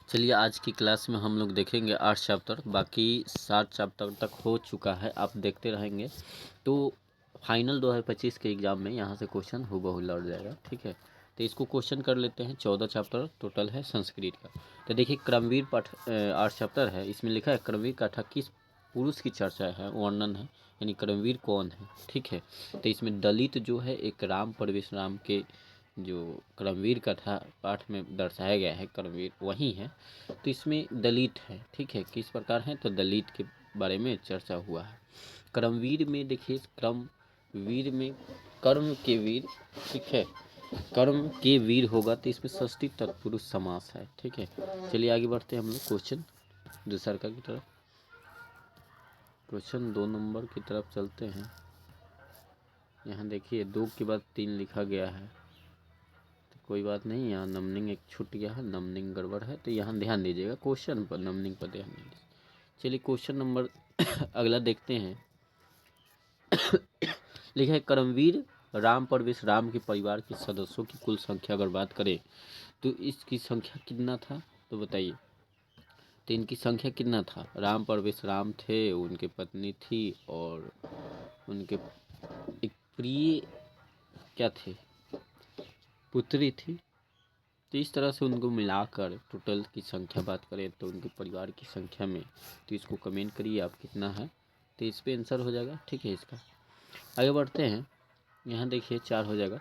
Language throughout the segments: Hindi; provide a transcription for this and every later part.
चलिए आज की क्लास में हम लोग देखेंगे 8 चैप्टर, बाकी 7 चैप्टर तक हो चुका है, आप देखते रहेंगे तो फाइनल 2025 के एग्ज़ाम में यहाँ से क्वेश्चन हूबहू लौट जाएगा। ठीक है, तो इसको क्वेश्चन कर लेते हैं। 14 चैप्टर टोटल है संस्कृत का। तो देखिए क्रमवीर पाठ 8 चैप्टर है, इसमें लिखा है क्रमवीर कथा किस पुरुष की चर्चा है, वर्णन है, यानी क्रमवीर कौन है। ठीक है, तो इसमें दलित जो है एक राम परवेश के जो क्रमवीर कथा पाठ में दर्शाया गया है, क्रमवीर वही है, तो इसमें दलित है। ठीक है, किस प्रकार है तो दलित के बारे में चर्चा हुआ है। क्रमवीर में देखिए वीर में कर्म के वीर। ठीक है, कर्म के वीर होगा तो इसमें षष्ठी तत्पुरुष समास है। ठीक है, चलिए आगे बढ़ते हैं हम लोग क्वेश्चन दूसरा की तरफ। क्वेश्चन 2 नंबर की तरफ चलते हैं। यहाँ देखिए 2 के बाद 3 लिखा गया है, कोई बात नहीं, यहाँ नंबरिंग एक छूट गया है, नंबरिंग गड़बड़ है, तो यहाँ ध्यान दीजिएगा क्वेश्चन पर, नंबरिंग पर ध्यान दीजिए। चलिए क्वेश्चन नंबर अगला देखते हैं। लिखा है कर्मवीर राम परवेश राम के परिवार के सदस्यों की कुल संख्या अगर बात करें तो इसकी संख्या कितना था, तो बताइए। तो इनकी संख्या कितना था, राम परवेश राम थे, उनके पत्नी थी और उनके एक प्रिय क्या थे, पुत्री थी। तो इस तरह से उनको मिलाकर टोटल की संख्या बात करें तो उनके परिवार की संख्या में, तो इसको कमेंट करिए आप कितना है, तो इस पे आंसर हो जाएगा। ठीक है, इसका आगे बढ़ते हैं। यहाँ देखिए 4 हो जाएगा।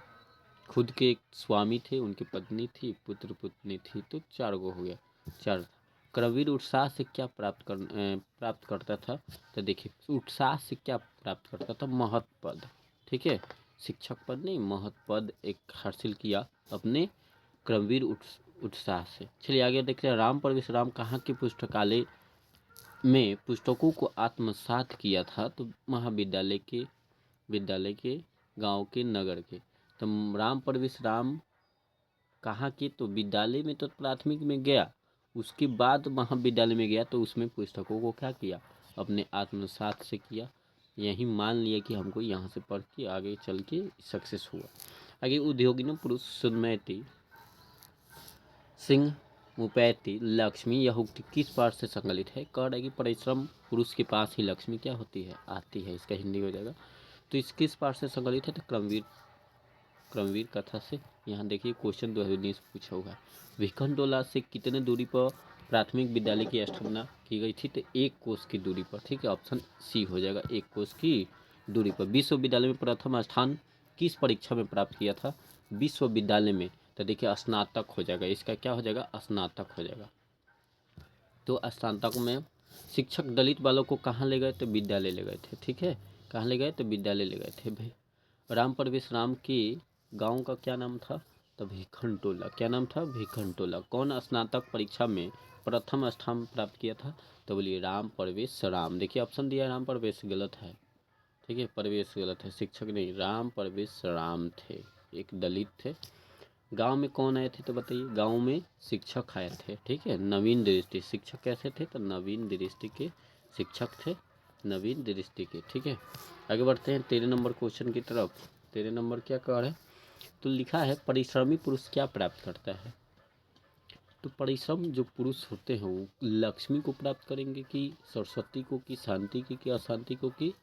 खुद के एक स्वामी थे, उनकी पत्नी थी, पुत्र पुत्री थी, तो 4 गो हो गया, 4 था। क्रमवीर उत्साह से क्या प्राप्त करता था, तो देखिए उत्साह से क्या प्राप्त करता था, महत पद। ठीक है, शिक्षक पद नहीं, महत पद एक हासिल किया अपने क्रमवीर उत्साह से। चलिए आगे देखते हैं। राम परवेश राम कहाँ के पुस्तकालय में पुस्तकों को आत्मसात किया था, तो महाविद्यालय के, विद्यालय के, गांव के, नगर के। तो राम परवेश राम कहाँ के, तो विद्यालय में तो प्राथमिक में गया, उसके बाद महाविद्यालय में गया तो उसमें पुस्तकों को क्या किया, अपने आत्मसात से किया। यही मान लिया कि हमको यहाँ से पढ़ के आगे चल के सक्सेस हुआ। आगे उद्योगिनी पुरुष सुनमयती सिंह मुपैती लक्ष्मी, यह उक्ति किस पाठ से संकलित है। कह रहा है कि परिश्रम पुरुष के पास ही लक्ष्मी क्या होती है, आती है, इसका हिंदी हो जाएगा। तो इस किस पाठ से संकलित है, तो क्रमवीर कथा से। यहाँ देखिए क्वेश्चन 2019 पूछा हुआ है। भिखनटोला से कितने दूरी पर प्राथमिक विद्यालय की स्थापना की गई थी, तो 1 कोस की दूरी पर। ठीक है, ऑप्शन सी हो जाएगा, 1 कोस की दूरी पर। विश्वविद्यालय में प्रथम स्थान किस परीक्षा में प्राप्त किया था, विश्वविद्यालय में, तो देखिए स्नातक हो जाएगा, इसका क्या हो जाएगा, स्नातक हो जाएगा। तो स्नातक में शिक्षक दलित बालक को कहाँ ले गए, तो विद्यालय ले गए थे। ठीक है, कहाँ ले गए, तो विद्यालय ले गए थे भाई। राम परवेश राम की गांव का क्या नाम था, तो भिखनटोला। क्या नाम था, भिखनटोला। कौन स्नातक परीक्षा में प्रथम स्थान प्राप्त किया था, तो बोलिए राम परवेश राम। देखिए ऑप्शन दिया राम परवेश, गलत है। ठीक है, परवेश गलत है, शिक्षक नहीं, राम परवेश राम थे, एक दलित थे। गांव में कौन आए थे, तो बताइए। गांव में शिक्षक आए थे। ठीक है, नवीन दृष्टि। शिक्षक कैसे थे, तो नवीन दृष्टि के शिक्षक थे, नवीन दृष्टि के। ठीक है, आगे बढ़ते हैं 13 नंबर क्वेश्चन की तरफ। 13 नंबर क्या कह रहे हैं, तो लिखा है परिश्रमी पुरुष क्या प्राप्त करता है। तो परिश्रम जो पुरुष होते हैं वो लक्ष्मी को प्राप्त करेंगे कि सरस्वती को, कि शांति की, कि अशांति को, कि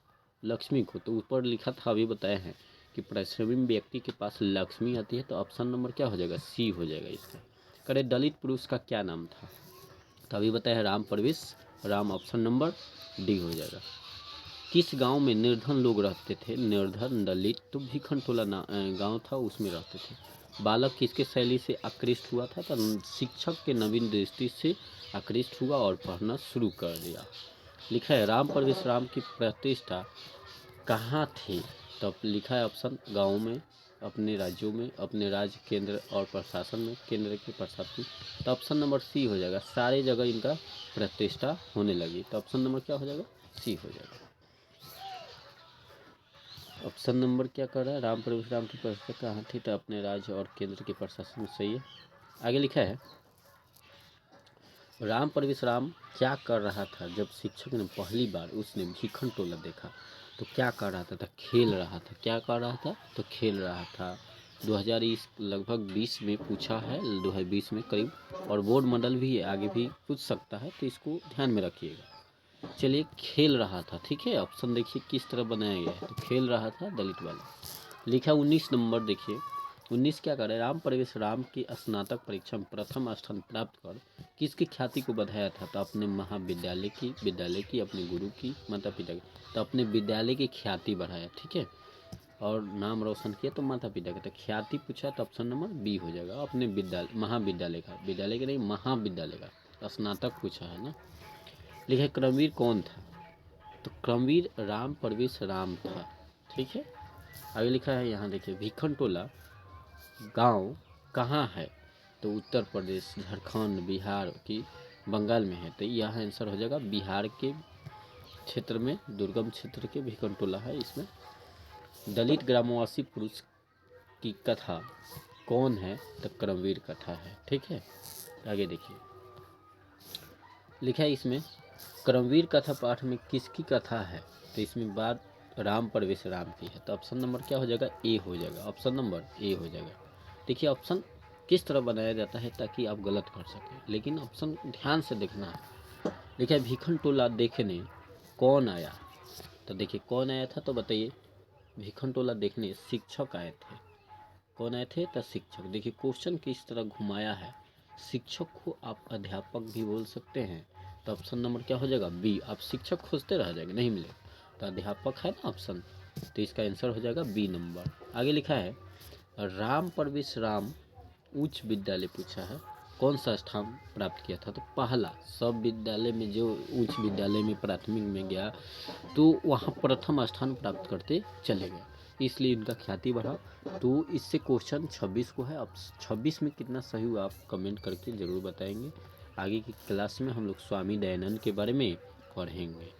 लक्ष्मी को। तो ऊपर लिखा था, अभी बताए हैं कि परिश्रमी व्यक्ति के पास लक्ष्मी आती है, तो ऑप्शन नंबर क्या हो जाएगा, सी हो जाएगा इसका। करे दलित पुरुष का क्या नाम था, तो अभी बताया Ram Parvesh Ram, option number D हो जाएगा। किस गांव में निर्धन लोग रहते थे, निर्धन दलित, तो भिखनटोला गांव था, उसमें रहते थे। बालक किसके शैली से आकृष्ट हुआ था, तो शिक्षक के नवीन दृष्टि से आकृष्ट हुआ और पढ़ना शुरू कर दिया। लिखा है राम परवेश राम की प्रतिष्ठा कहाँ थी, तब लिखा है ऑप्शन गाँव में, अपने राज्यों में, अपने राज्य केंद्र और प्रशासन में, केंद्र के प्रशासन। तो ऑप्शन नंबर सी हो जाएगा, सारे जगह इनका प्रतिष्ठा होने लगी। तो ऑप्शन नंबर क्या हो जाएगा, सी हो जाएगा। ऑप्शन नंबर क्या कर रहा है, राम परवेश राम की प्रतिष्ठा कहाँ थी, तो अपने राज्य और केंद्र के प्रशासन में। सही है। आगे लिखा है राम परवेश राम क्या कर रहा था जब शिक्षक ने पहली बार उसने भिखनटोला देखा, तो क्या कर रहा था, तो खेल रहा था। क्या कर रहा था, तो खेल रहा था। 2020 लगभग 20 में पूछा है, 2020 में करीब, और बोर्ड मॉडल भी है, आगे भी पूछ सकता है, तो इसको ध्यान में रखिएगा। चलिए, खेल रहा था, ठीक है, ऑप्शन देखिए किस तरह बनाया गया है, तो खेल रहा था दलित वाला। लिखा 19 नंबर, देखिए 19 क्या कर रहे हैं, राम प्रवेश राम की स्नातक परीक्षा में प्रथम स्थान प्राप्त कर किसकी ख्याति को बढ़ाया था, तो अपने महाविद्यालय की अपने गुरु की, माता पिता की, तो अपने विद्यालय की ख्याति बढ़ाया, ठीक है, और नाम रोशन किया, तो माता पिता का, तो ख्याति पूछा तो ऑप्शन नंबर बी हो जाएगा, अपने विद्यालय, महाविद्यालय का, विद्यालय के नहीं महाविद्यालय का, स्नातक पूछा है ना। लिखा है क्रमवीर कौन था, तो क्रमवीर राम प्रवेश राम था, ठीक है। आगे लिखा है यहाँ देखिए, भिखनटोला गांव कहाँ है, तो उत्तर प्रदेश, झारखंड, बिहार की, बंगाल में है, तो यह आंसर हो जाएगा बिहार के क्षेत्र में, दुर्गम क्षेत्र के भिखनटोला है। इसमें दलित ग्रामवासी पुरुष की कथा कौन है, तो क्रमवीर कथा है, ठीक है। आगे देखिए, लिखा है इसमें क्रमवीर कथा पाठ में किसकी कथा है, तो इसमें बात राम प्रवेश राम की है, तो ऑप्शन नंबर क्या हो जाएगा, ए हो जाएगा, ऑप्शन नंबर ए हो जाएगा। देखिए ऑप्शन किस तरह बनाया जाता है ताकि आप गलत कर सकें, लेकिन ऑप्शन ध्यान से देखना है। देखिए भिखनटोला देखने कौन आया, तो देखिए कौन आया था, तो बताइए, भिखनटोला देखने शिक्षक आए थे, कौन आए थे, तो शिक्षक। देखिए क्वेश्चन किस तरह घुमाया है, शिक्षक को आप अध्यापक भी बोल सकते हैं, तो ऑप्शन नंबर क्या हो जाएगा, बी। आप शिक्षक खोजते रह जाएंगे, नहीं मिले, तो अध्यापक है ना ऑप्शन, तो इसका आंसर हो जाएगा बी नंबर। आगे लिखा है राम प्रवेश राम उच्च विद्यालय पूछा है, कौन सा स्थान प्राप्त किया था, तो पहला, सब विद्यालय में जो उच्च विद्यालय में प्राथमिक में गया तो वहाँ प्रथम स्थान प्राप्त करते चले गए, इसलिए इनका ख्याति बढ़ा। तो इससे क्वेश्चन 26 को है, अब 26 में कितना सही हुआ आप कमेंट करके ज़रूर बताएंगे। आगे की क्लास में हम लोग स्वामी दयानंद के बारे में पढ़ेंगे।